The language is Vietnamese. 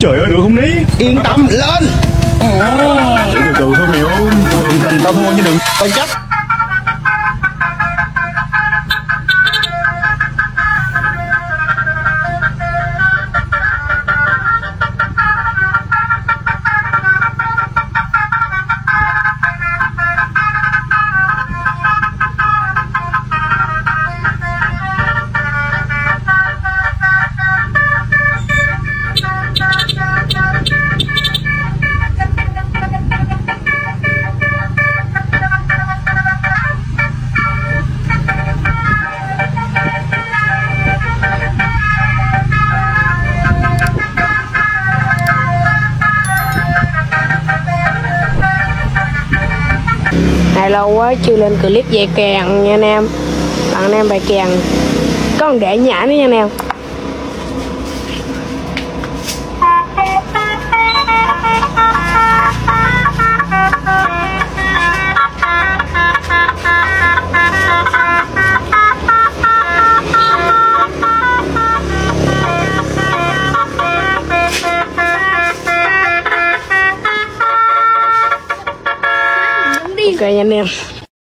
Trời ơi, được không Ní? Yên tâm, lên. Từ từ thôi mày ơi. Tao thua chứ đừng. Tao chắc. Này lâu quá chưa lên clip về kèn nha anh em. Bạn anh em bài kèn có còn để nhả nữa nha anh em. Ok anh em.